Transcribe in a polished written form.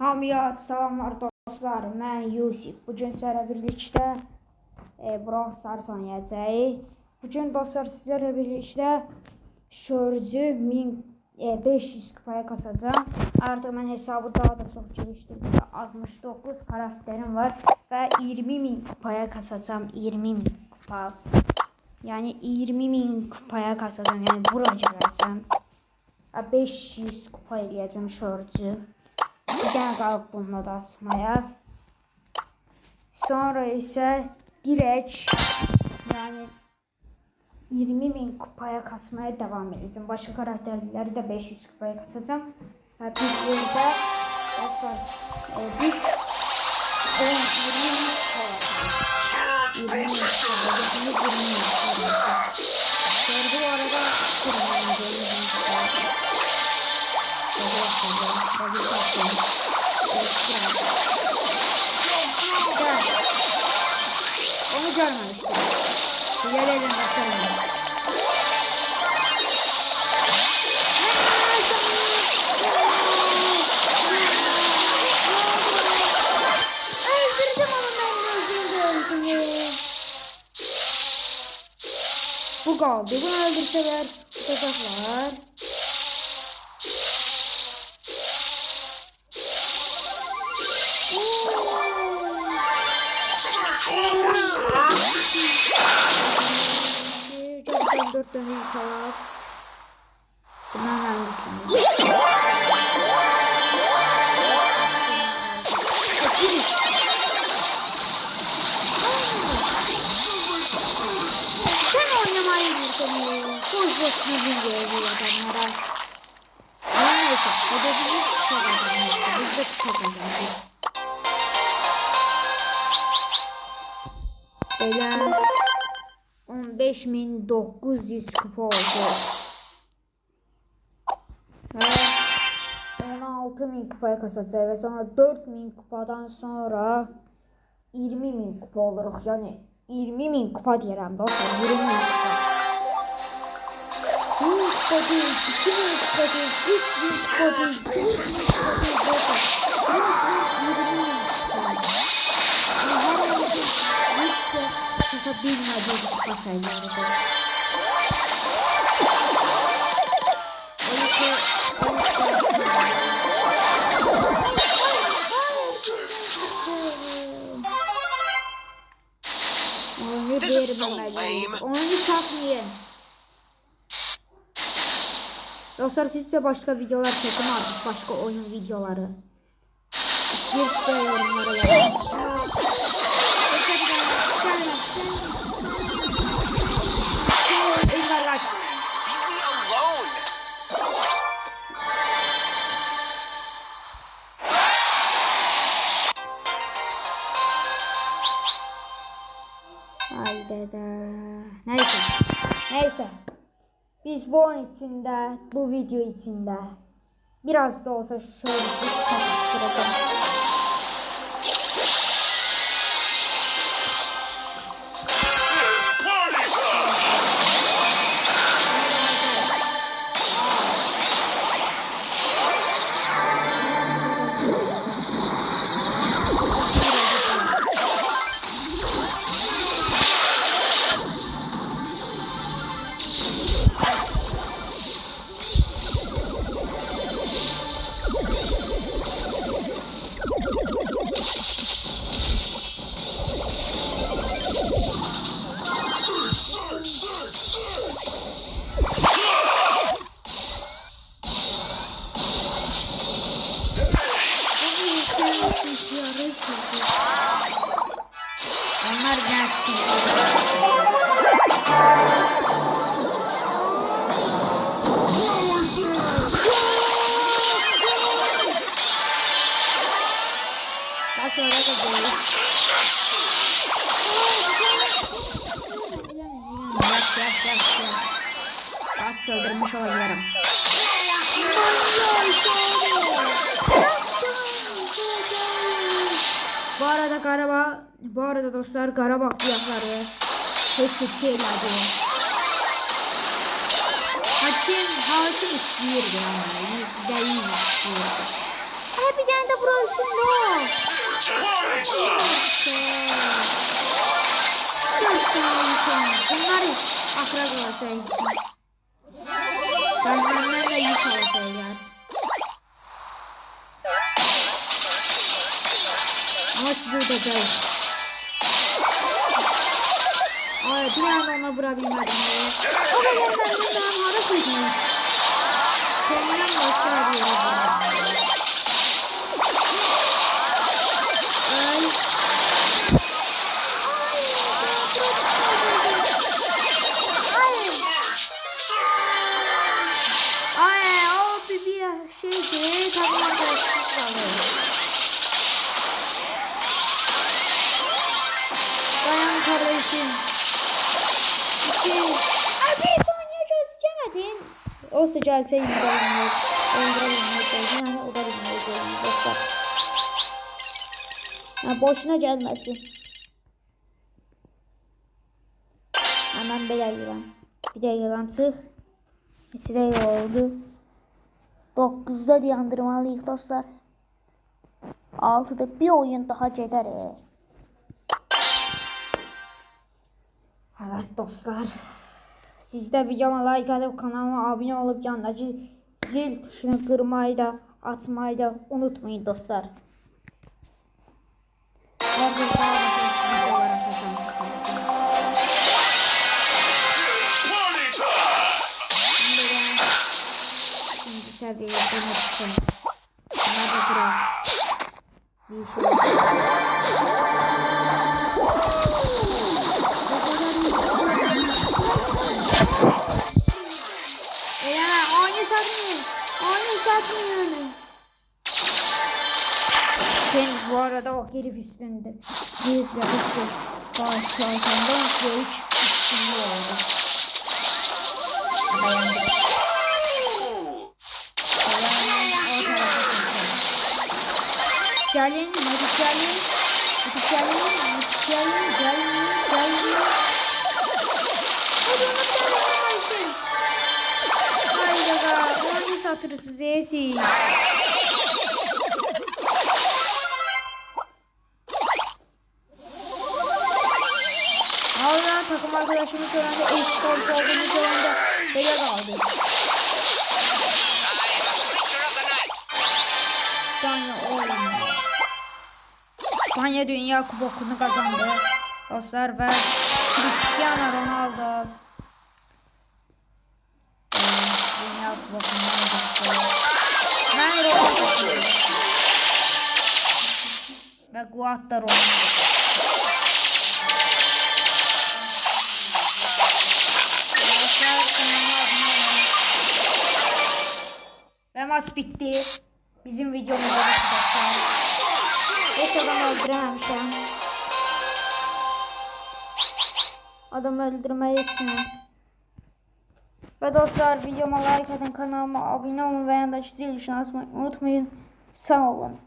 Hamıya salamlar dostlar, mən Yusif. Bugün sizlərlə birlikdə Brawl Stars oynayacağıq. Bugün dostlar sizlərlə birlikdə Şörcü 1500 kupaya kasacağım. Artıq mən hesabı daha da çox gelişdirdim. 69 karakterim var və 20.000 kupaya kasacağım. 20.000 kupa. Yəni 20.000 kupaya kasacağım. Yəni bura gələcəm. 500 kupa eləyəcəm Şörcü. Bir dənə qalıb bununla da açmaya. Sonra isə direkt yəni 20.000 kupaya kasmaya devam edəcəm. Başqa karakterləri də 500 kupaya kasacağım. Və biz burada biz 20.000 kupa alacağız. 20.000 kupa alacağız. Sonra bu arada kırmızı görüyorsunuz. Onu görmemiştim. Yer elinde sarılıyor. Öldürdüm onu, ben öldürdüm. Bu kaldı. Bunu öldürseler tutacaklar. Dört tane yıkalar. Bunlarla yıkalar. Sen oynamayı bilmiyorsun. Boş bilmiyor adamlara. Neyse, hedefimiz kupa kazanmak. Biz de kupa kazandık. Beyler. 15.900 kupa oldu. Ve 16.000 kupaya kasacağız ve sonra 4.000 kupadan sonra 20.000 kupa oluruz. Yani 20.000 kupa deyirəm dostlar, 20.000 kupa. 1000 kupa değil, 2000 kupa değil, 3000 kupa değil, 5000 kupa değil dostlar. 20.000 kupa. Şaka bilmediği kupa sayılır. Onu satmayın. Dostlar sizce başka videolar çekin artık, başka oyun videoları. Bir yorumlara yazın. Neyse. Biz bu oyun içinde, bu video içinde biraz da olsa şöyle bir kapıştıracağım. Onlar gelsin. Daha sonra da böyle. Daha saldırmış olabilirim. Bu arada dostlar Karabağ fiyatları hepsi şeylerdi. Hakim istiyordu yani. Değil istiyordu. bir tane de burası ne? Bunları akra koysaydı. Benden de yük alacaklar. Ama sizi ödeyeceğiz. Ay bir anda ona vurabilmedim. O da benden hara koydunuz. Kendimden başka bir yere vurmadım. Şeydi, takım arkadaşsız kalıyor. Dayan kardeşim. Ay bir saniye çözemedin. O sıcağı sevgi dayanıyor. Öldürebilmeyeceğiz. Yani o da bilmeyeceğiz. Dostlar. Ha, boşuna gelmesin. Hemen belirleyelim. Bir de yılan çık. İçi de oldu. 9'da dayandırmalıyıq dostlar. 6'da bir oyun daha gedər. Evet dostlar. Siz de videoma like atıp kanalıma abone olup yandaki zil tuşunu kırmayı da atmayı da unutmayın dostlar. Her bir daha videolar atacağım sizin için. Şimdi seviyeye dönmek için. Bana da bırak. Bir şey. Satmıyorum. Ben bu arada o herif üstünde. Herifle üstü. Baş altında ve 3 üstünde oldu. Dayandık. Gelin, hadi gelin. Hadi gelin, hadi gelin, gelin. Hadi onu tanımaysın. Haydi be, onu satırsız yesin. Hala takım arkadaşımı görende eşit olduğunu görende böyle kaldı. İspanya oğlum. İspanya Dünya Kupası'nı kazandı. Dostlar ve Cristiano Ronaldo Dünya Kupası'ndan geçti. Ben Ronaldo ve Guat da Ronaldo. Ve maç bitti. Bizim videomuzda arkadaşlar. Hiç adam öldüremem şu an. Adam öldürmeye yetmiyor. Ve dostlar videoma like atın, kanalıma abone olun ve yanındaki zil tuşuna basmayı unutmayın. Sağ olun.